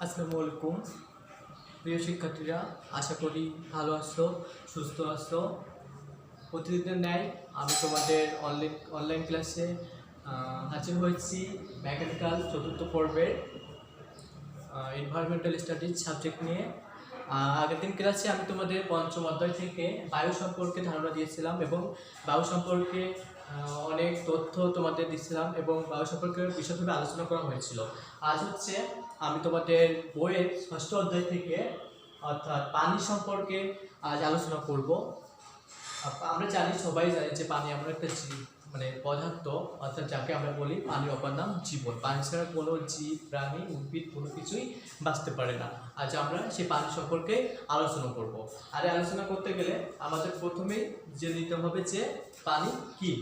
আসসালামু আলাইকুম প্রিয় শিক্ষার্থীরা, আশা করি ভালো আছো, সুস্থ আছো। প্রতিদিনের ন্যায় আমি তোমাদের অনলাইন ক্লাসে হাজির হয়েছি মেকানিক্যাল চতুর্থ পর্বের এনভায়রনমেন্টাল স্টাডিজ সাবজেক্ট নিয়ে। আগের দিন ক্লাসে আমি তোমাদের পঞ্চম অধ্যায় থেকে বায়ু সম্পর্কে ধারণা দিয়েছিলাম এবং বায়ু সম্পর্কে অনেক তথ্য তোমাদের দিচ্ছিলাম এবং বায়ু সম্পর্কে বিশদভাবে আলোচনা করা হয়েছিল। আজ হচ্ছে আমি তোমাদের বইয়ের ষষ্ঠ অধ্যায় থেকে অর্থাৎ পানি সম্পর্কে আজ আলোচনা করব। আমরা সবাই জানি যে পানি এমন একটা পদার্থ, অর্থাৎ যাকে আমরা বলি পানির অপর নাম জীবন। পানি ছাড়া কোনো জীব, প্রাণী, উদ্ভিদ কোনো কিছুই বাঁচতে পারে না। আজ আমরা সেই পানি সম্পর্কে আলোচনা করব। আর আলোচনা করতে গেলে আমাদের প্রথমেই জেনে নিতে হবে যে পানি কি।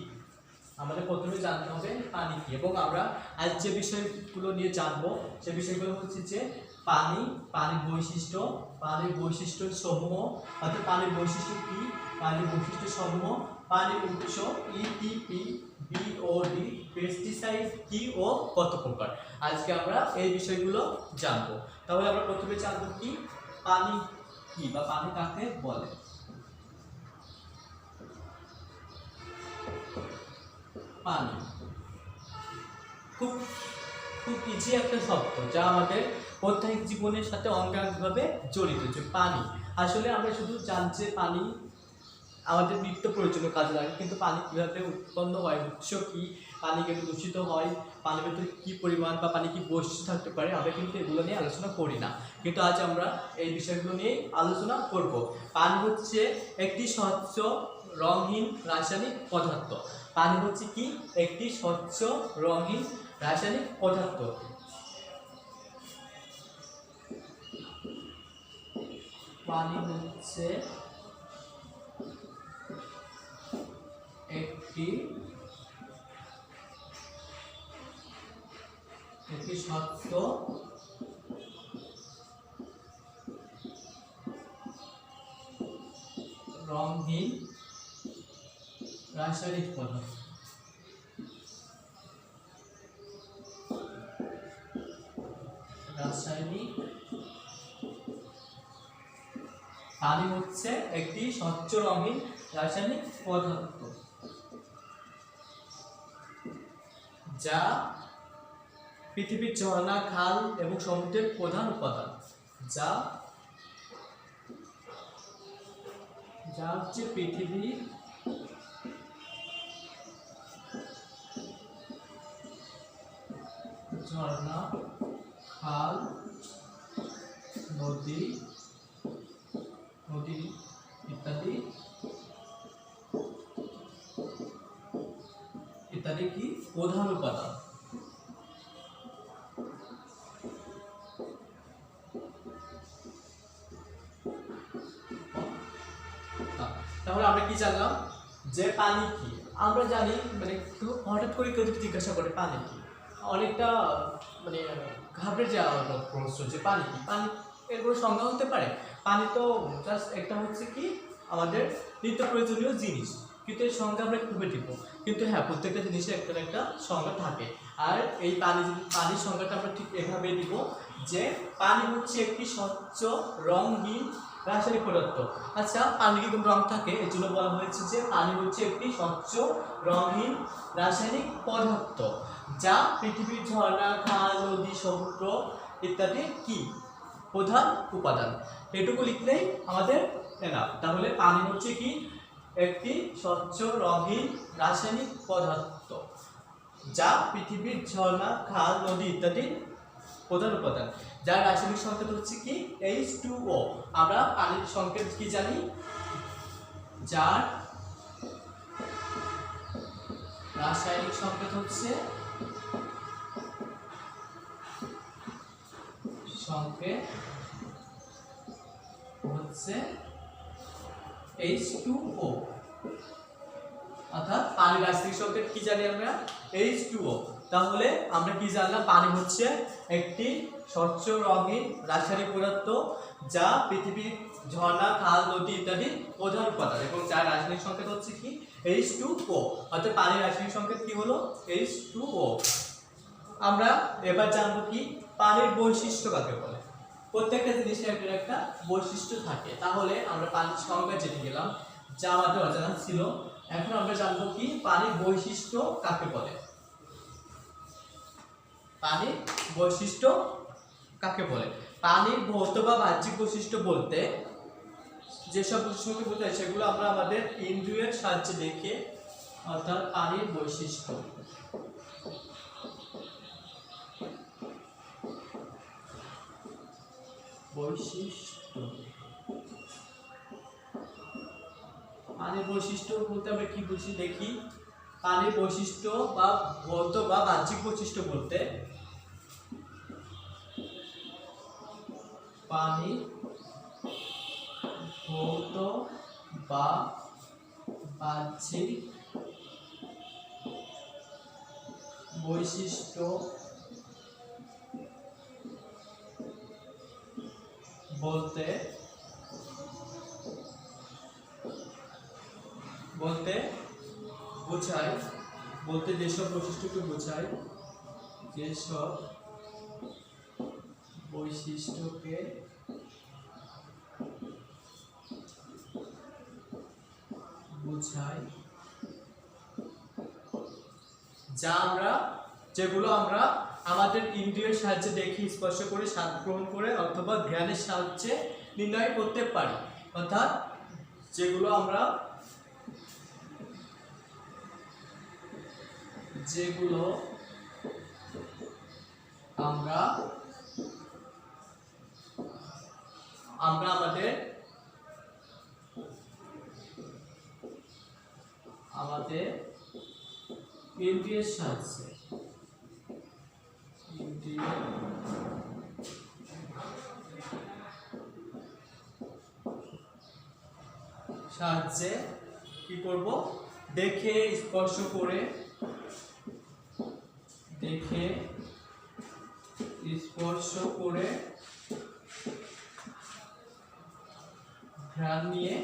আমাদের প্রথমে জানতে হবে পানি কি, এবং আমরা আজ যে বিষয়গুলো নিয়ে জানবো সে বিষয়গুলো হচ্ছে যে পানির বৈশিষ্ট্য সমূহ, অর্থাৎ পানির বৈশিষ্ট্য কি, পানির বৈশিষ্ট্য সমূহ, পানির উৎস ইটিপি, বিওডি, পেস্টিসাইড কি ও কত প্রকার। আজকে আমরা এই বিষয়গুলো জানবো। তাহলে আমরা প্রথমে জানবো কি পানি কি বা পানি কাকে বলে। পানি খুব খুব ইজি একটা শব্দ, যা আমাদের প্রত্যেক জীবনের সাথে অঙ্গাঙ্গিভাবে জড়িত। যে পানি, আসলে আমরা শুধু জানছি পানি আমাদের নিত্য প্রয়োজনীয় কাজে লাগে, কিন্তু পানি কীভাবে উৎপন্ন হয়, উৎস কী, পানি কেন দূষিত হয়, পানির ভেতরে কী পরিমাণ বা পানি কী বৈশিষ্ট্য থাকতে পারে, আমরা কিন্তু এগুলো নিয়ে আলোচনা করি না। কিন্তু আজ আমরা এই বিষয়গুলো নিয়ে আলোচনা করব। পানি হচ্ছে একটি স্বচ্ছ রঙহীন রাসায়নিক পদার্থ। পানি হচ্ছে কি একটি স্বচ্ছ রঙহীন রাসায়নিক পদার্থ। পানি হচ্ছে একটি স্বচ্ছ রঙহীন রাসায়নিক পদার্থ। পানি হচ্ছে একটি স্বচ্ছ রঙহীন রাসায়নিক পদার্থ যা পৃথিবীর ঝর্ণা, খাল এবং সমুদ্রের প্রধান উপাদান। যা হচ্ছে পৃথিবীর ঝর্ণা, খাল, নদী ইত্যাদি কি প্রধান উপাদান। তাহলে আমরা কি জানলাম যে পানি কি। আমরা জানি হঠাৎ করে কেউ যদি জিজ্ঞাসা করে পানি কি, অনেকটা ঘাবড়ে যাওয়ার প্রশ্ন যে পানি কি। পানি এর কোনো সংজ্ঞা হতে পারে? পানি তো জাস্ট একটা হচ্ছে কি আমাদের নিত্য প্রয়োজনীয় জিনিস, কিন্তু এই সংজ্ঞা আমরা কীভাবে দিব? কিন্তু হ্যাঁ, প্রত্যেকটা জিনিসের একটা সংজ্ঞা থাকে। আর এই পানির সংজ্ঞাটা আমরা ঠিক এভাবে দিব যে পানি হচ্ছে একটি স্বচ্ছ রঙহীন রাসায়নিক পদার্থ। আচ্ছা, পানির কি কোনো রং থাকে? এর জন্য বলা হয়েছে যে পানি হচ্ছে একটি স্বচ্ছ রঙহীন রাসায়নিক পদার্থ যা পৃথিবীর ঝর্ণা, খাল, নদী, সমুদ্র ইত্যাদি কি প্রধান উপাদান। এটুকু লিখলেই আমাদের এনাফ। তাহলে পানি হচ্ছে কি একটি স্বচ্ছ রঙহীন রাসায়নিক পদার্থ যা পৃথিবীর ঝর্ণা, খাল, নদী ইত্যাদি প্রধান উপাদান, যার রাসায়নিক সংকেত হচ্ছে কি H2O। আমরা পানির সংকেত কি জানি? যার রাসায়নিক সংকেত হচ্ছে H2O, অর্থাৎ পানির রাসায়নিক সংকেত কি জানি আমরা? H2O। তাহলে আমরা কি জানলাম? পানি হচ্ছে একটি স্বচ্ছ রঙহীন রাসায়নিক পদার্থ যা পৃথিবীর ঝর্ণা, খাল, নদী ইত্যাদি প্রধান উপাদান, এবং যার রাসায়নিক সংকেত হচ্ছে কি H2O। অর্থাৎ পানির রাসায়নিক সংকেত কি হলো? H2O। আমরা এবার জানবো কি পানির বৈশিষ্ট্য কাকে বলে। প্রত্যেকটা জিনিসের একটা একটা বৈশিষ্ট্য থাকে। তাহলে আমরা পানির সংজ্ঞা জেনে গেলাম, যা আমাদের অজানা ছিল। এখন আমরা জানবো কি পানির বৈশিষ্ট্য কাকে বলে। পানির বৈশিষ্ট্য কাকে বলে? পানির ভৌত বা বাহ্যিক বৈশিষ্ট্য বলতে যেসব বৈশিষ্ট্যকে বোঝায় সেগুলো আমরা আমাদের ইন্দ্রিয়ের সাহায্যে দেখে, অর্থাৎ পানির বৈশিষ্ট্য। পানির বৈশিষ্ট্য বলতে আমরা কি বুঝি দেখি। পানির বৈশিষ্ট্য বা ভৌত বা বাহ্যিক বৈশিষ্ট্য বলতে পানি ভৌত বা বাহ্যিক বৈশিষ্ট্য বলতে বোঝায়, বলতে যেসব বৈশিষ্ট্যকে বোঝায়, যেসব বৈশিষ্ট্যকে বোঝায় যেগুলো আমরা আমাদের ইন্দ্রিয়ের সাহায্যে দেখি, স্পর্শ করে, স্বাদ গ্রহণ করে অথবা জ্ঞানের সাহায্যে নির্ণয় করতে পারি। অর্থাৎ যেগুলো আমরা আমাদের ইন্দ্রিয়ের সাহায্যে কি করব? দেখে স্পর্শ করে ঘ্রাণ নিয়ে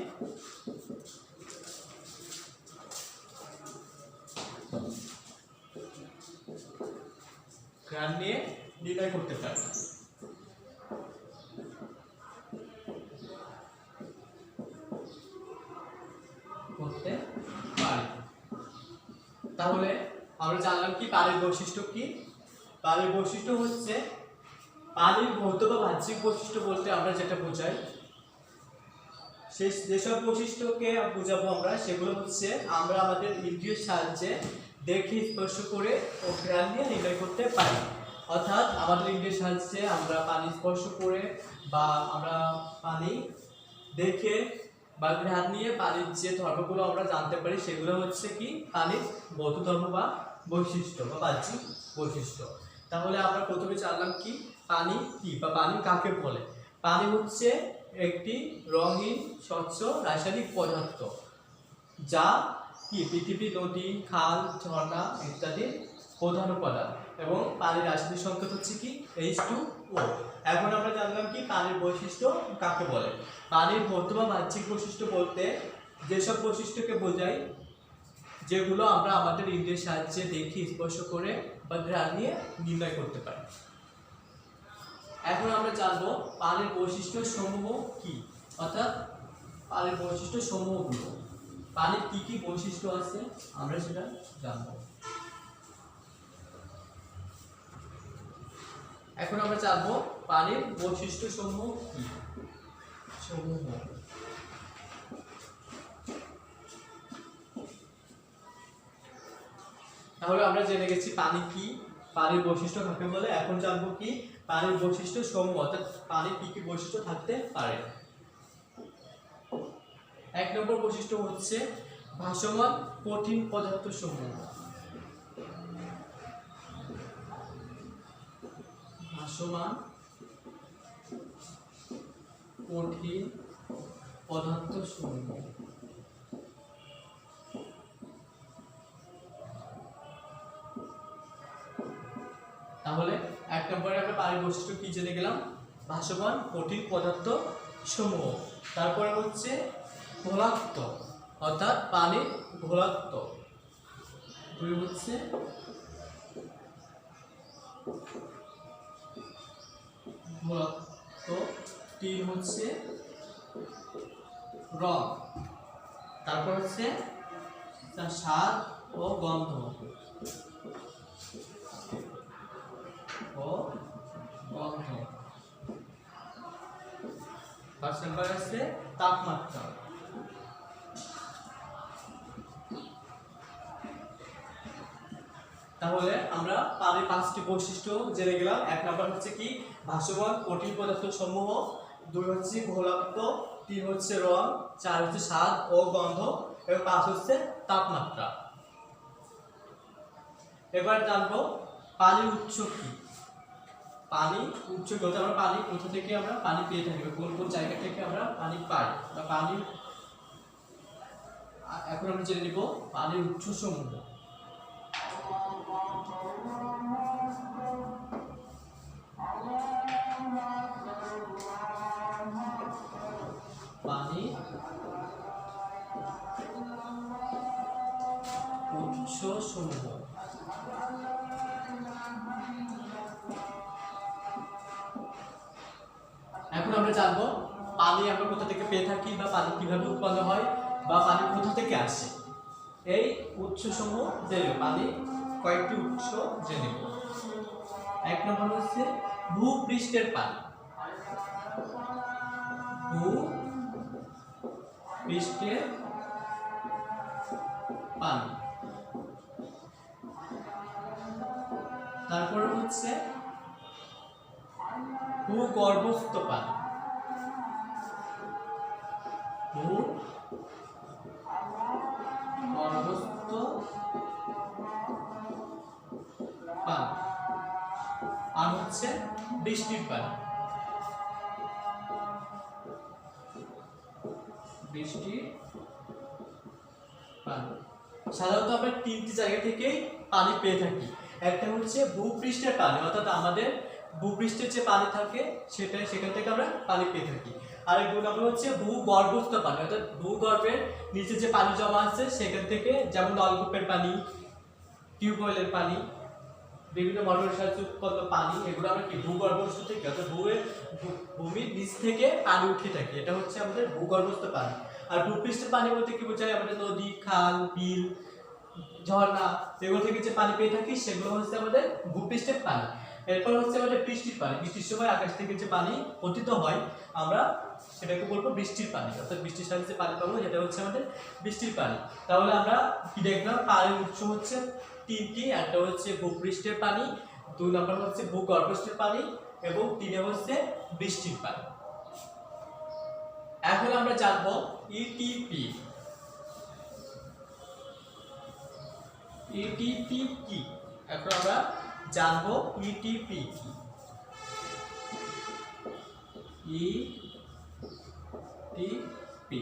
নির্ণয় করতে পারি। তাহলে আমরা জানলাম কি পানির বৈশিষ্ট্য কি। পানির বৈশিষ্ট্য হচ্ছে পানির ভৌত বা বাহ্যিক বৈশিষ্ট্য বলতে আমরা যেটা বোঝাই, যেসব বৈশিষ্ট্যকে বোঝাবো আমরা সেগুলো হচ্ছে আমরা আমাদের ইন্দ্রিয়ের সাহায্যে দেখে স্পর্শ করে ও ঘ্রাণ নিয়ে নির্ণয় করতে পারি। অর্থাৎ আমাদের ইন্দ্রিয়ের সাহায্যে আমরা পানি স্পর্শ করে বা আমরা পানি দেখে বা ঘ্রাণ নিয়ে পানির যে ধর্মগুলো আমরা জানতে পারি সেগুলো হচ্ছে কি পানির ভৌত ধর্ম বা বৈশিষ্ট্য বা বাহ্যিক বৈশিষ্ট্য। তাহলে আমরা প্রথমে জানলাম কি পানি কি বা পানি কাকে বলে। পানি হচ্ছে একটি রঙিন স্বচ্ছ রাসায়নিক পদার্থ, যা কি পৃথিবী, নদী, খাল, ঝর্ণা ইত্যাদি প্রধান উপাদান, এবং পানির রাসায়নিক সংকেত হচ্ছে কি H2O। এখন আমরা জানলাম কি পানির বৈশিষ্ট্য কাকে বলে। পানির ভৌত বা বাহ্যিক বৈশিষ্ট্য বলতে যেসব বৈশিষ্ট্যকে বোঝাই যেগুলো আমরা আমাদের ইন্দ্রিয়ের সাহায্যে দেখি, স্পর্শ করে বা ঘ্রাণ নিয়ে নির্ণয় করতে পারি। এখন আমরা জানবো পানির বৈশিষ্ট্য সমূহ কি, অর্থাৎ পানির বৈশিষ্ট্য সমূহগুলো, পানির কি কি বৈশিষ্ট্য আছে আমরা সেটা জানবো। এখন আমরা জানবো পানির বৈশিষ্ট্য সমূহ কি। তাহলে আমরা জেনে গেছি পানি কি, পানির বৈশিষ্ট্য কাকে বলে। এখন জানবো কি পানির বৈশিষ্ট্য সমূহ, অর্থাৎ পানির কি কি বৈশিষ্ট্য থাকতে পারে। 1 নম্বর বৈশিষ্ট্য হচ্ছে ভাসমান কঠিন পদার্থ সমূহ। ভাসমান কঠিন পদার্থ সমূহ। তাহলে 1 নম্বরে আমরা পানির বৈশিষ্ট্য কি জেনে গেলাম, ভাসমান কঠিন পদার্থ সমূহ। তারপরে হচ্ছে ঘোলাক্ত, অর্থাৎ পানি ঘোলাক্ত। 2 হচ্ছে ঘোলাক্ত 3 হচ্ছে রং, তারপর হচ্ছে স্বাদ ও গন্ধ ও গন্ধ, 5 নাম্বার আছে তাপমাত্রা। তাহলে আমরা পানির 5টি বৈশিষ্ট্য জেনে গেলাম। 1 নাম্বার হচ্ছে কি ভাসমান কঠিন পদার্থ সমূহ, 2 হচ্ছে ঘোলাক্ত, 3 হচ্ছে রং, 4 হচ্ছে স্বাদ ও গন্ধ এবং 5 হচ্ছে তাপমাত্রা। এবার জানবো পানির উৎস কি। পানি উৎস বলতে আমরা পানি কোথা থেকে আমরা পানি পেয়ে থাকি, কোন কোন জায়গা থেকে আমরা পানি পাই বা পানি। এখন আমরা জেনে নিব পানির উৎস সমূহ। পানি উৎস সমূহ। এখন আমরা জানবো পানি আমরা কোথা থেকে পেয়ে থাকি বা পানি কিভাবে উৎপন্ন হয় বা পানি কোথা থেকে আসে। এই উৎসসমূহ জেনে পানি কয়েকটি উৎস জেনে। 1 নম্বর হচ্ছে ভূপৃষ্ঠের পানি। ভূপৃষ্ঠের পানি। তারপর হচ্ছে ভূগর্ভস্থ পানি। ভূগর্ভস্থ পানি। আর হচ্ছে বৃষ্টির পানি। বৃষ্টির পানি। সাধারণত আমরা 3টি জায়গা থেকে পানি পেয়ে থাকি। একটা হচ্ছে ভূপৃষ্ঠের পানি, অর্থাৎ আমাদের ভূপৃষ্ঠে যে পানি থাকে সেখান থেকে আমরা পানি পেয়ে থাকি। আর 2 নম্বর হচ্ছে ভূগর্ভস্থ পানি, অর্থাৎ ভূগর্ভের নিচে যে পানি জমা আছে সেখান থেকে, যেমন নলকূপের পানি, টিউবওয়েলের পানি, বিভিন্ন মোটরের সাহায্যে উৎপন্ন পানি, এগুলো আমরা কি ভূগর্ভস্থ থেকে অর্থাৎ ভূমির নিচ থেকে পানি উঠে থাকে, এটা হচ্ছে আমাদের ভূগর্ভস্থ পানি। আর ভূপৃষ্ঠের পানি বলতে কি বোঝায়, আমাদের নদী, খাল, বিল, ঝর্ণা এগুলো থেকে যে পানি পেয়ে থাকি সেগুলো হচ্ছে আমাদের ভূপৃষ্ঠের পানি। এরপর হচ্ছে আমাদের বৃষ্টির পানি। বৃষ্টির সময় আকাশ থেকে যে পানি পতিত হয় আমরা সেটাকে বলবো বৃষ্টির পানি, অর্থাৎ বৃষ্টির সাথে যে পানি পাবো সেটা হচ্ছে আমাদের বৃষ্টির পানি। তাহলে আমরা কি দেখলাম, পানির উৎস হচ্ছে 3টি। একটা হচ্ছে ভূপৃষ্ঠের পানি, 2 নম্বর হচ্ছে ভূগর্ভস্থের পানি এবং 3 হচ্ছে বৃষ্টির পানি। এখন আমরা জানবো ইটিপি। ইটিপি কি? এখন আমরা জানবো ইটিপি কি। ইটিপি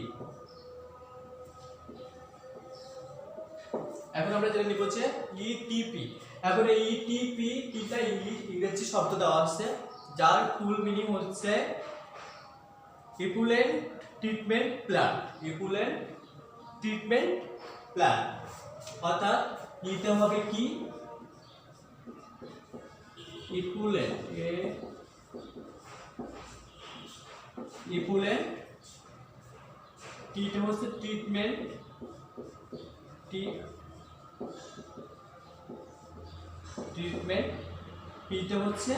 এখন আমরা জেনে নিব যে ইটিপি। এখন এই ইটিপি কিটা ইংরেজি শব্দ দেওয়া আছে, যার ফুল মিনিং হচ্ছে ইপুলেন্ট ট্রিটমেন্ট প্ল্যান্ট। ইপুলেন্ট ট্রিটমেন্ট প্ল্যান্ট, অর্থাৎ নিতে হবে কি ইপুলেন্ট। ইপুলেন্ট টিটা হচ্ছে ট্রিটমেন্ট, ট্রিটমেন্ট, পিটা হচ্ছে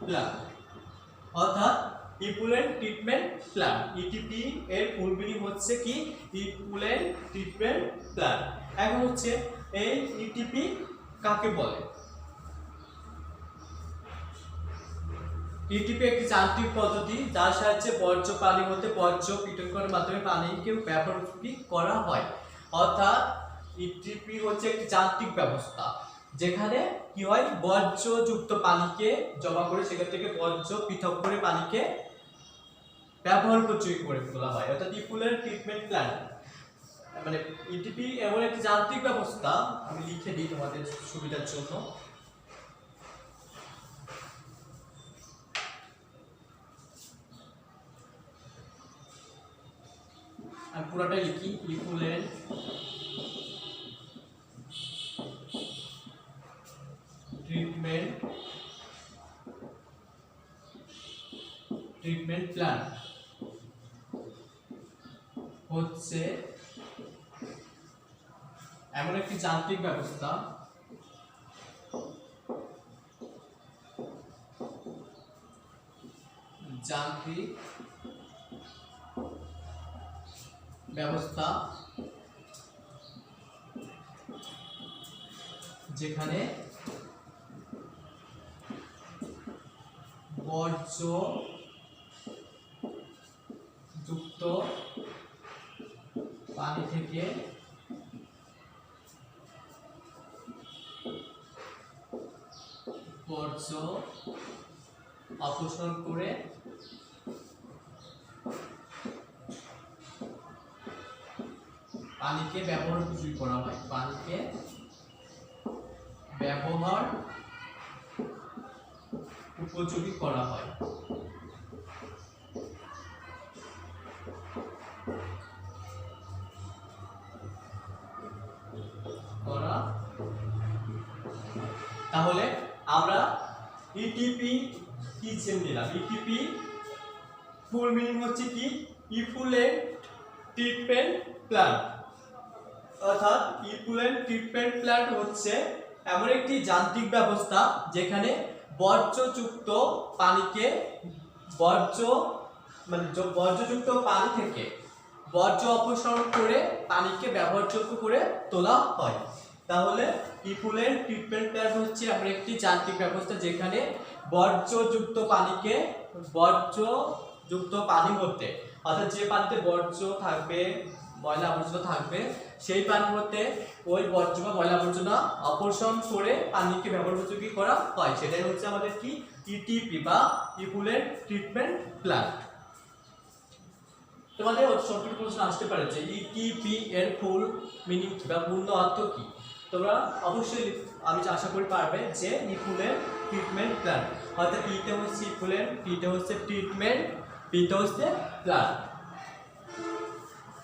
প্ল্যান, অর্থাৎ ইপুলেন্ট ট্রিটমেন্ট প্ল্যান। ইটিপি এর ফুল মিনিং হচ্ছে কি ইপুলেন্ট ট্রিটমেন্ট প্ল্যান। এখন হচ্ছে এই ইটিপি কাকে বলে? ইটিপি একটি যান্ত্রিক পদ্ধতি যার সাহায্যে বর্জ্য পানি হতে বর্জ্য পৃথকীকরণের মাধ্যমে পানিকে ব্যবহার করা হয়। অর্থাৎ ইটিপি হচ্ছে একটি যান্ত্রিক ব্যবস্থা যেখানে কি হয়, বর্জ্যযুক্ত পানিকে জমা করে সেখান থেকে বর্জ্য পৃথক করে পানিকে ব্যবহার উপযোগী করে তোলা হয়। অর্থাৎ ইপুলেন্ট ট্রিটমেন্ট প্ল্যান্ট মানে ইটিপি এমন একটি যান্ত্রিক ব্যবস্থা, আমি লিখে দিই তোমাদের সুবিধার জন্য। আমি পুরোটাই লিখি, ইপুলেন্ট ট্রিটমেন্ট ট্রিটমেন্ট প্ল্যান্ট হচ্ছে এমন একটি যান্ত্রিক ব্যবস্থা যেখানে বর্জ্যযুক্ত পানি থেকে বর্জ্য অপসারণ করে পানিকে ব্যবহার উপযোগী করা হয়। পানিকে ব্যবহার উপযোগী করা হয়। তাহলে আমরা ইটিপি কি জেনে নিলাম। ইটিপি ফুল মিনিং হচ্ছে কি? ইফুলেন্ট ট্রিটমেন্ট প্ল্যান্ট। অর্থাৎ ইফুলেন্ট ট্রিটমেন্ট প্ল্যান্ট হচ্ছে এমন একটি যান্ত্রিক ব্যবস্থা যেখানে বর্জ্যযুক্ত পানিকে বর্জ্যযুক্ত পানি থেকে বর্জ্য অপসারণ করে পানিকে ব্যবহারযোগ্য করে তোলা হয়। তাহলে ইফুলেন্ট ট্রিটমেন্ট প্ল্যান্ট হচ্ছে এমন একটি যান্ত্রিক ব্যবস্থা যেখানে বর্জ্যযুক্ত পানি হতে, অর্থাৎ যে পানিতে বর্জ্য থাকবে, ময়লা আবর্জনা থাকবে, সেই পানির মধ্যে ওই বর্জ্য বা ময়লা আবর্জনা অপসারণ করে পানিকে ব্যবহার উপযোগী করা হয়। সেটাই হচ্ছে আমাদের কি? ইটিপি বা ইফুলেন্ট ট্রিটমেন্ট প্ল্যান্ট। তোমাদের সংক্ষিপ্ত প্রশ্ন আসতে পারে যে ইটিপি এর ফুল মিনিং কি বা পূর্ণ অর্থ কি? তোমরা অবশ্যই আমি আশা করি পারবে যে ইফুলেন্ট ট্রিটমেন্ট প্ল্যান্ট, অর্থাৎ ইতে হচ্ছে ইফুলেন্ট, টিতে হচ্ছে ট্রিটমেন্ট, পিতে হচ্ছে প্ল্যান্ট।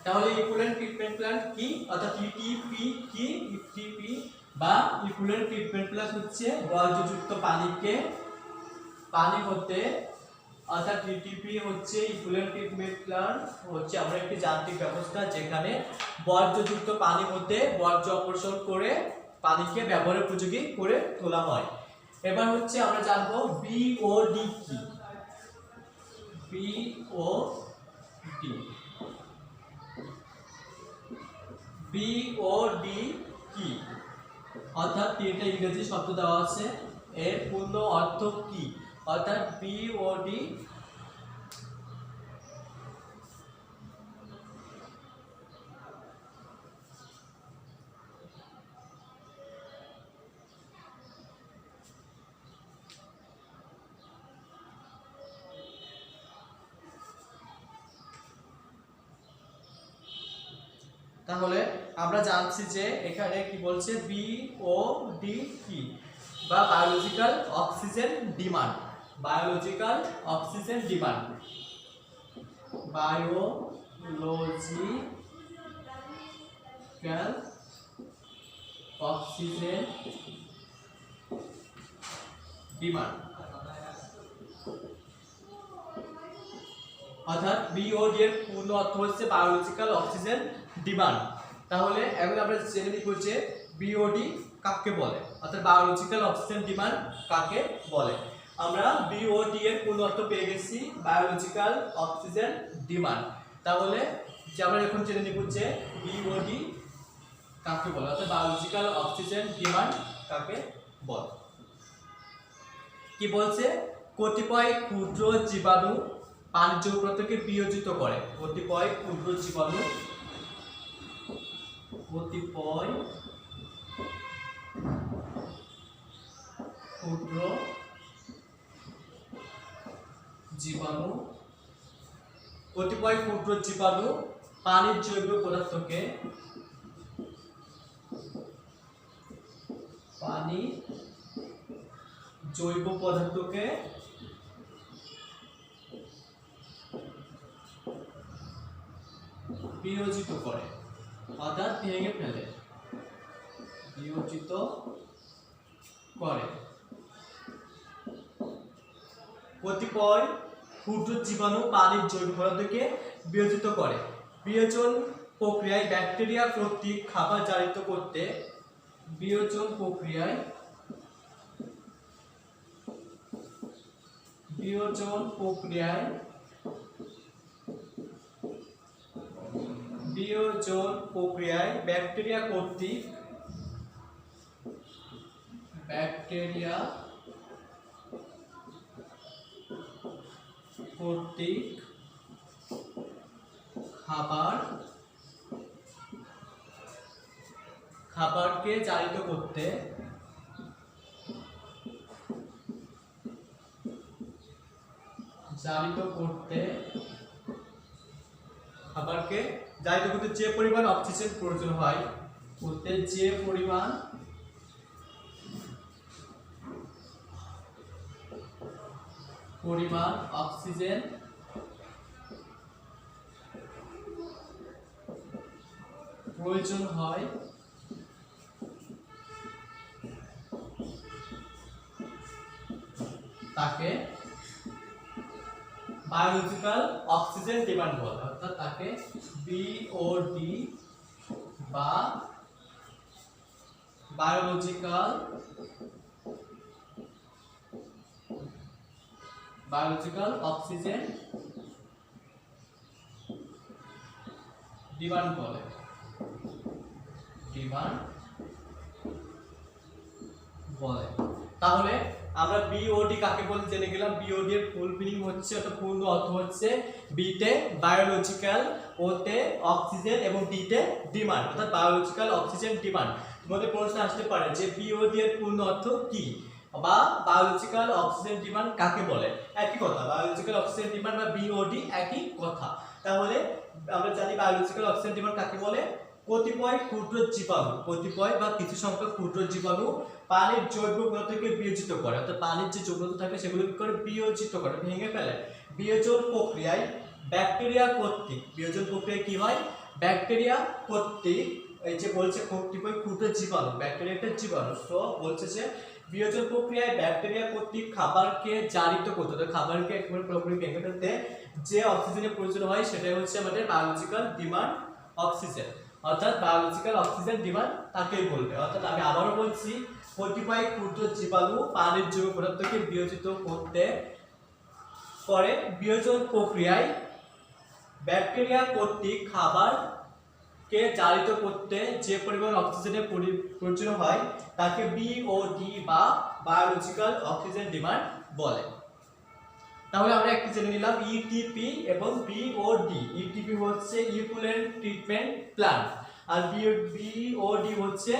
তাহলে ইফুলেন্ট ট্রিটমেন্ট প্ল্যান্ট কি? অর্থাৎ ইটিপি কি? ইটিপি বা ইফুলেন্ট ট্রিটমেন্ট প্ল্যান্ট হচ্ছে বর্জ্যযুক্ত পানি হতে, অর্থাৎ ইটিপি হচ্ছে ইফুলেন্ট ট্রিটমেন্ট প্ল্যান্ট হচ্ছে আমরা একটি যান্ত্রিক ব্যবস্থা যেখানে বর্জ্যযুক্ত পানি হতে বর্জ্য অপসারণ করে পানিকে ব্যবহার উপযোগী করে তোলা হয়। এবার হচ্ছে আমরা জানবো বিওডি কি? বিওডি কি? অর্থাৎ তিনটা ইংরেজি শব্দ দেওয়া আছে, এর পূর্ণ অর্থ কি? অর্থাৎ বিওডি তাহলে আমরা জানছি যে এখানে কি বলছে বিওডি কি? বা biological oxygen demand. Biological oxygen demand, biological oxygen demand, অর্থাৎ বিওডি এর পূর্ণ অর্থ হচ্ছে বায়োলজিক্যাল অক্সিজেন ডিমান্ড। তাহলে এখন আমরা জেনে নিব যে বিওডি কাকে বলে, অর্থাৎ বায়োলজিক্যাল অক্সিজেন ডিমান্ড কাকে বলে। আমরা বিওডি এর পূর্ণ অর্থ পেয়ে গেছি, বায়োলজিক্যাল অক্সিজেন ডিমান্ড। তাহলে যে আমরা এখন জেনে নিব যে বিওডি কাকে বলে, অর্থাৎ বায়োলজিক্যাল অক্সিজেন ডিমান্ড কাকে বলে। কি বলছে? কতিপয় ক্ষুদ্র জীবাণু পানির যৌগকে বিয়োজিত করে। কতিপয় ক্ষুদ্র জীবাণু, কতিপয় ক্ষুদ্র জীবাণু পানির জৈব পদার্থকে বিয়োজিত করে, অর্থাৎ ভেঙে ফেলে, বিয়োজিত করে। কতিপয় ক্ষুদ্র জীবাণু পানির জৈব পদার্থকে বিয়োজিত করে। বিয়োজন প্রক্রিয়ায় ব্যাকটেরিয়া কর্তৃক খাবার জারিত করতে বিয়োজন প্রক্রিয়ায় ব্যাকটেরিয়া কর্তৃক খাবারকে জারিত করতে যে পরিমাণ অক্সিজেন প্রয়োজন হয় অক্সিজেন প্রয়োজন হয় তাকে বায়োলজিক্যাল অক্সিজেন ডিমান্ড বলে, অর্থাৎ তাকে বিওডি বা বায়োলজিক্যাল অক্সিজেন ডিমান্ড বলে। তাহলে আমরা বিওডি কাকে বলে জেনে গেলাম। বিওডি এর ফুল মিনিং হচ্ছে, অর্থাৎ পূর্ণ অর্থ হচ্ছে বিতে বায়োলজিক্যাল, ওতে অক্সিজেন এবং ডিতে ডিমান্ড, অর্থাৎ বায়োলজিক্যাল অক্সিজেন ডিমান্ড। তোমাদের প্রশ্ন আসতে পারে যে বিওডি এর পূর্ণ অর্থ কি বা বায়োলজিক্যাল অক্সিজেন ডিমান্ড কাকে বলে। একই কথা, বায়োলজিক্যাল অক্সিজেন ডিমান্ড বা বিওডি একই কথা। তাহলে আমরা জানি বায়োলজিক্যাল অক্সিজেন ডিমান্ড কাকে বলে। কতিপয় বা কিছু সংখ্যক ক্ষুদ্র জীবাণু পানির জৈব পদার্থকে বিয়োজিত করে, অর্থাৎ পানির যে যৌগ থাকে সেগুলো কি করে বিয়োজিত করে, ভেঙে ফেলে। বিয়োজন প্রক্রিয়ায় ব্যাকটেরিয়া কর্তৃক, বিয়োজন প্রক্রিয়ায় কি হয়, ব্যাকটেরিয়া কর্তৃক, এই যে বলছে কতিপয় ক্ষুদ্র জীবাণু, ব্যাকটেরিয়া একটা জীবাণু, তো বলছে যে বিয়োজন প্রক্রিয়ায় ব্যাকটেরিয়া কর্তৃক খাবারকে জারিত করতে, অর্থাৎ খাবারকে একেবারে পুরোপুরি ভেঙে ফেলতে যে অক্সিজেনের প্রয়োজন হয় সেটাই হচ্ছে আমাদের বায়োলজিক্যাল ডিমান্ড অক্সিজেন, অর্থাৎ বায়োলজিক্যাল অক্সিজেন ডিমান্ড তাকেই বলবে। অর্থাৎ আমি আবারও বলছি, কতিপয় ক্ষুদ্র জীবাণু পানির জৈব পদার্থকে বিয়োজিত করে বিয়োজন প্রক্রিয়ায় ব্যাকটেরিয়া কর্তৃক খাবারকে জারিত করতে যে পরিমাণ অক্সিজেনের প্রয়োজন হয় তাকে বিওডি বা বায়োলজিক্যাল অক্সিজেন ডিমান্ড বলে। তাহলে আমরা একটু জেনে নিলাম ইটিপি এবং বিওডি। ইটিপি হচ্ছে ইকুইভ্যালেন্ট ট্রিটমেন্ট প্ল্যান্ট, আর বিওডি হচ্ছে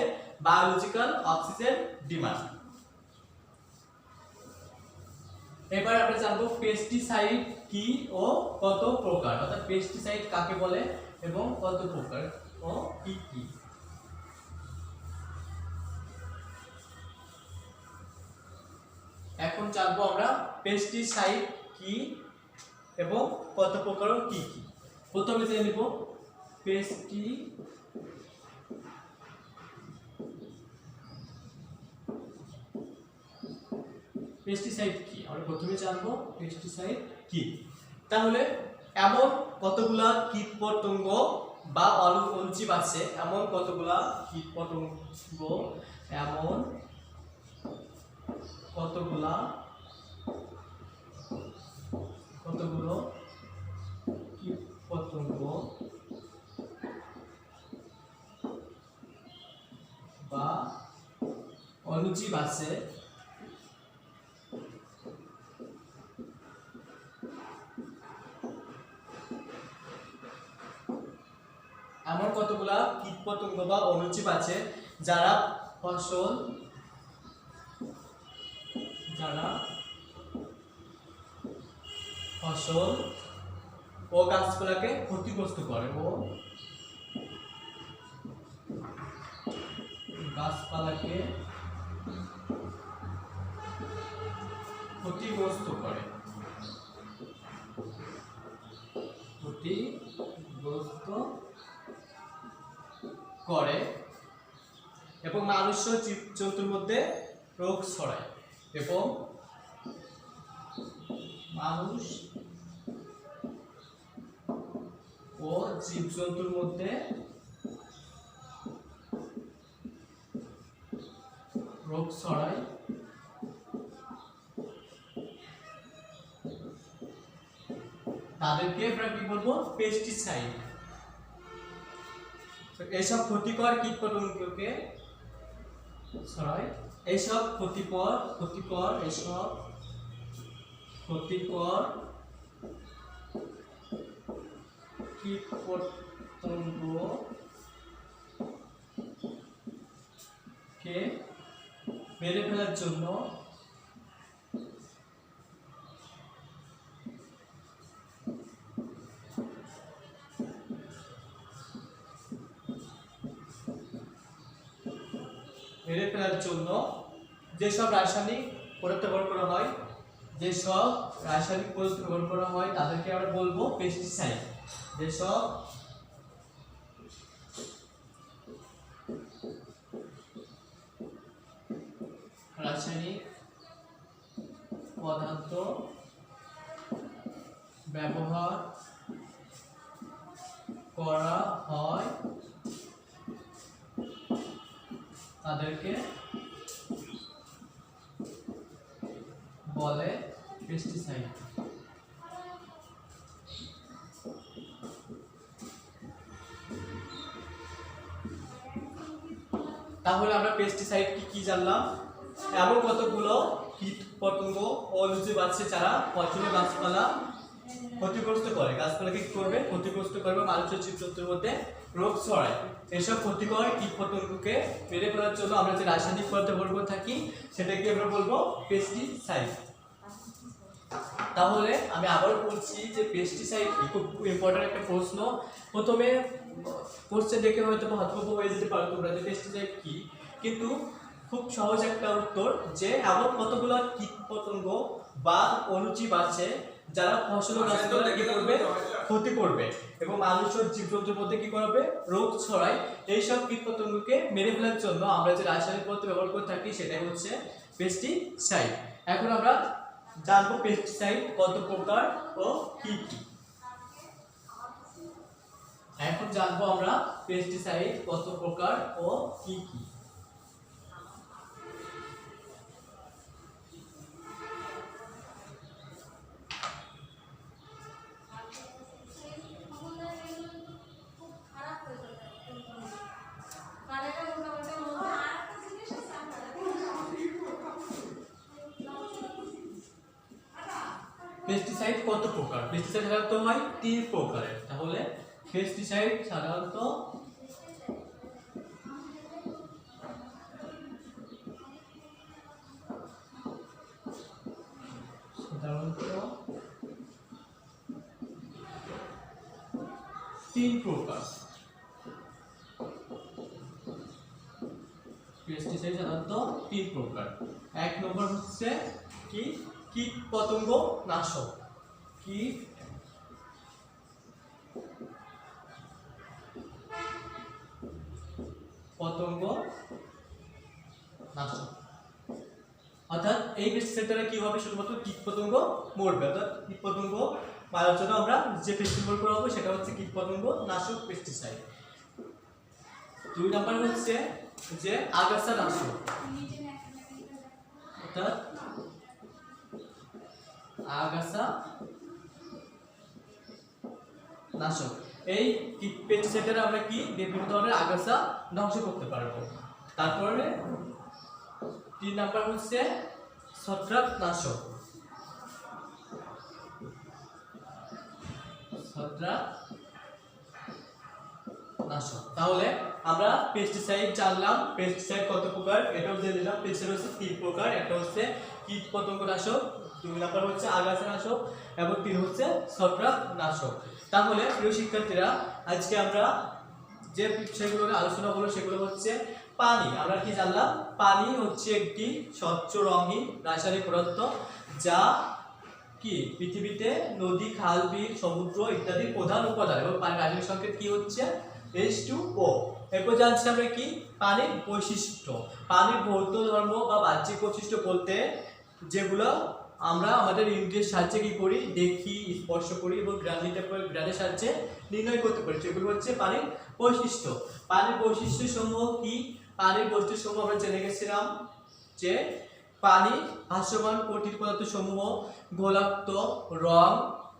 বায়োলজিক্যাল অক্সিজেন ডিমান্ড। এবার আমরা জানবো পেস্টিসাইড কি ও কত প্রকার, অর্থাৎ পেস্টিসাইড কাকে বলে এবং কত প্রকার ও কি কি। এখন জানবো আমরা পেস্টিসাইড কি এবং কত প্রকার ও কি কি। প্রথমে জেনে নিব পেস্টিসাইড কি। আমরা প্রথমে জানবো পেস্টিসাইড কি। তাহলে এমন কতগুলা কীটপতঙ্গ বা অনুজীব আছে, এমন কতগুলো কীটপতঙ্গ বা অনুজীব আছে যারা ফসল ও গাছপালাকে ক্ষতিগ্রস্ত করে এবং মানুষ ও জীবজন্তুর মধ্যে রোগ ছড়ায় ও জীবজন্তুর মধ্যে রোগ ছড়ায় তাদেরকে আমরা কি বলবো পেস্টিসাইড। এইসব ক্ষতিকর কীটপতঙ্গকে ছড়ায়, এইসব ক্ষতিকর কীটপতঙ্গকে মেরে ফেলার জন্য যেসব রাসায়নিক পদার্থ ব্যবহার করা হয়, তাদেরকে আমরা বলবো পেস্টিসাইড। যেসব রাসায়নিক পদার্থ ব্যবহার করা হয় তাদেরকে বলে পেস্টিসাইড। তাহলে আমরা পেস্টিসাইড কি জানলাম? এমন কতগুলো কীট পতঙ্গ ও অণুজীব আছে যারা ফসল গাছপালা ক্ষতিগ্রস্ত করে, গাছপালাকে কি করবে? ক্ষতিগ্রস্ত করবে, মানুষের জীবজন্তুর মধ্যে রোগ ছড়ায়। এসব ক্ষতিকর কীট পতঙ্গকে মেরে ফেলার জন্য আমরা যে রাসায়নিক পদার্থ ব্যবহার করে থাকি সেটাকে আমরা বলবো পেস্টিসাইড। তাহলে আমি আবার বলছি যে পেস্টিসাইড খুব ইম্পর্টেন্ট একটা প্রশ্ন। প্রথমে কোশ্চেন দেখে হয়তো হতভম্ব হয়ে যেতে পারো তোমরা যে পেস্টিসাইড কি, কিন্তু খুব সহজ একটা উত্তর যে এমন কতগুলো কীটপতঙ্গ বা অণুজীব আছে যারা ফসল গাছপালা কি করবে? ক্ষতি করবে এবং মানুষের জীবজন্তুর মধ্যে কি করবে? রোগ ছড়ায়। এইসব কীটপতঙ্গকে মেরে ফেলার জন্য আমরা যে রাসায়নিক পদার্থ ব্যবহার করে থাকি সেটাই হচ্ছে পেস্টিসাইড। এখন আমরা জানবো পেস্টিসাইড কত প্রকার ও কি কি। এখন জানবো আমরা পেস্টিসাইড কত প্রকার ও কি কি। পেস্টিসাইড কত প্রকার? পেস্টিসাইড সাধারণত হয় 3 প্রকারের। তাহলে পেস্টিসাইড সাধারণত তিন প্রকার। পেস্টিসাইড সাধারণত 3 প্রকার। এক নম্বর হচ্ছে কি? কীট পতঙ্গ নাশক। কীট পতঙ্গ নাশক, অর্থাৎ এই পেস্টিসাইডটা কি হবে? শুধুমাত্র কীট পতঙ্গ মরবে, অর্থাৎ কীট পতঙ্গ মারার জন্য আমরা যে পেস্টিসাইড করা হবে সেটা হচ্ছে কীট পতঙ্গ নাশক পেস্টিসাইড। 2 নাম্বার হচ্ছে যে আগাছা নাশক, অর্থাৎ আগাছা নাশক। এই পেস্টিসাইডের আমরা কি বিভিন্ন ধরনের আগাছা ধ্বংস করতে পারবো। তারপরে 3 নাম্বার হচ্ছে ছত্রাক নাশক। তাহলে আমরা পেস্টিসাইড জানলাম, পেস্টিসাইড কত প্রকার এটাও জেনে নিলাম। পেস্টিসাইড হচ্ছে 3 প্রকার, একটা হচ্ছে কীট পতঙ্গ নাশক, 2 নাম্বার হচ্ছে আগাছা নাশক এবং 3 হচ্ছে ছত্রাক নাশক। তাহলে প্রিয় শিক্ষার্থীরা, আজকে আমরা যে বিষয়গুলো আলোচনা করবো সেগুলো হচ্ছে পানি। আমরা কি জানলাম? পানি হচ্ছে একটি স্বচ্ছ রঙিন রাসায়নিক পদার্থ যা কি পৃথিবীতে নদী, খাল, বিল, সমুদ্র ইত্যাদির প্রধান উপাদান এবং পানির রাসায়নিক সংকেত কি হচ্ছে? H2O। এরপর জানছি আমরা কি পানির বৈশিষ্ট্য। পানির ভৌত ধর্ম বা বাহ্যিক বৈশিষ্ট্য বলতে যেগুলো আমরা আমাদের ইন্দ্রিয়ের সাহায্যে কি করি, দেখি, স্পর্শ করি এবং গ্রানের সাহায্যে নির্ণয় করতে পারি। সেগুলো হচ্ছে পানির বৈশিষ্ট্য। পানির বৈশিষ্ট্য সমূহ কি? পানির বৈশিষ্ট্য সমূহ আমরা জেনে গেছিলাম যে পানি ভাসমান কঠিন পদার্থ সমূহ, গোলাক্ত, রং,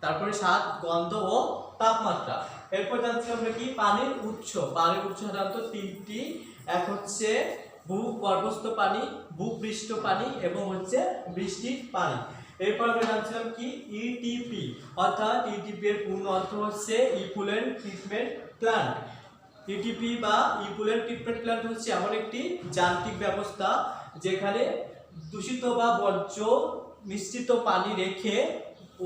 তারপরে স্বাদ, গন্ধ ও তাপমাত্রা। এরপর জানছি আমরা কি পানির উৎস। পানির উৎস সাধারণত তিনটি, এক হচ্ছে ভূগর্ভস্থ পানি, ভূপৃষ্ঠ পানি এবং হচ্ছে বৃষ্টির পানি। এরপর আমরা জানছিলাম কি ইটিপি, অর্থাৎ ইটিপি এর পূর্ণ অর্থ হচ্ছে ইফুলেন্ট ট্রিটমেন্ট প্ল্যান্ট। ইটিপি বা ইফুলেন্ট ট্রিটমেন্ট প্ল্যান্ট হচ্ছে এমন একটি যান্ত্রিক ব্যবস্থা যেখানে দূষিত বা বর্জ্য মিশ্রিত পানি রেখে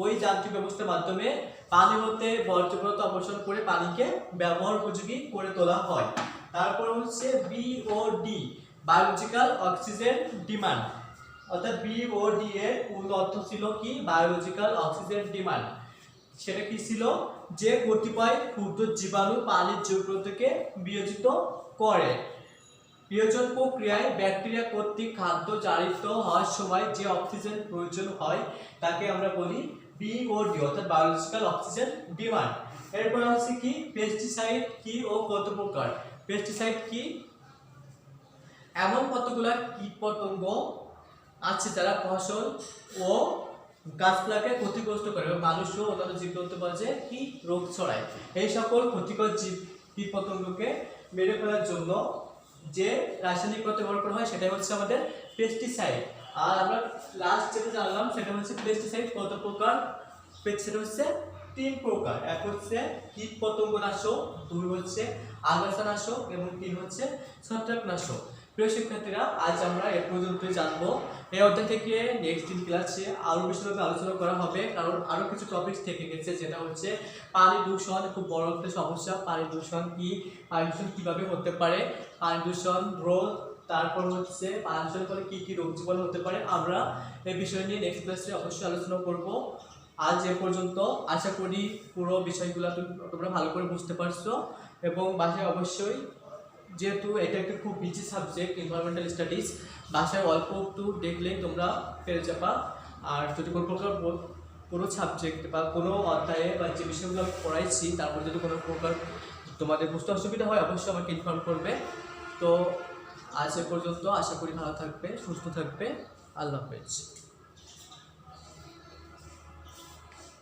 ওই যান্ত্রিক ব্যবস্থার মাধ্যমে পানি হতে বর্জ্য পদার্থ অপসারণ করে পানিকে ব্যবহার উপযোগী করে তোলা হয়। তারপর হচ্ছে বিওডি, বায়োলজিক্যাল অক্সিজেন ডিমান্ড, অর্থাৎ বিওডি এর পূর্ণ অর্থ ছিল কি বায়োলজিক্যাল অক্সিজেন ডিমান্ড। সেটা কি ছিল? যে কতিপয় ক্ষুদ্র জীবাণু পানির যৌগ থেকে বিয়োজিত করে। বিয়োজন প্রক্রিয়ায় ব্যাকটেরিয়া কর্তৃক খাদ্য জারিত হওয়ার সময় যে অক্সিজেন প্রয়োজন হয় তাকে আমরা বলি বিওডি, অর্থাৎ বায়োলজিক্যাল অক্সিজেন ডিমান্ড। এরপর হচ্ছে কি পেস্টিসাইড কি ও কত প্রকার। পেস্টিসাইড কি? এমন কতগুলা কীটপতঙ্গ আছে যারা ফসল ও গাছপালাকে ক্ষতিগ্রস্ত করে এবং মানুষ ও অন্যান্য জীবজন্তু মাঝে কি রোগ ছড়ায়। এই সকল ক্ষতিকর জীব কীটপতঙ্গকে মেরে ফেলার জন্য যে রাসায়নিক পদার্থ ব্যবহার করা হয় সেটাই হচ্ছে আমাদের পেস্টিসাইড। আর আমরা লাস্ট যেটা জানলাম সেটা হচ্ছে পেস্টিসাইড কত প্রকার। পেস্টিসাইড হচ্ছে 3 প্রকার, এক হচ্ছে কীটপতঙ্গনাশক, 2 হচ্ছে আগাছানাশক এবং 3 হচ্ছে ছত্রাকনাশক। প্রিয় শিক্ষার্থীরা, আজ আমরা এ পর্যন্তই জানবো। এই অধ্যায় থেকে নেক্সট দিন ক্লাসে আরো বিশদভাবে আলোচনা করা হবে, কারণ আরো কিছু টপিক থেকে গেছে, যেটা হচ্ছে পানি দূষণ, খুব বড় একটা সমস্যা। পানি দূষণ কি, পানি দূষণ কিভাবে হতে পারে, পানি দূষণ রোধ, তারপর হচ্ছে পানি দূষণ করে কি কি রোগ জীবাণু হতে পারে। আমরা এই বিষয় নিয়ে নেক্সট ক্লাসে অবশ্যই আলোচনা করব। আজ এ পর্যন্ত। আশা করি পুরো বিষয়গুলো তোমরা ভালো করে বুঝতে পারছো এবং বাসায় অবশ্যই, যেহেতু এটা একটা খুব বিজি সাবজেক্ট এনভায়রনমেন্টাল স্টাডিজ, বাসায় অল্প একটু দেখলেই তোমরা পেরে যাবা। আর যদি কোনো প্রকার কোনো সাবজেক্ট বা কোনো অধ্যায়ে বা যে বিষয়গুলো আমি পড়াইছি তারপর যদি কোনো প্রকার তোমাদের বুঝতে অসুবিধা হয় অবশ্যই আমাকে ইনফর্ম করবে। তো আজ এ পর্যন্ত। আশা করি ভালো থাকবে, সুস্থ থাকবে। আল্লাহ হাফেজ।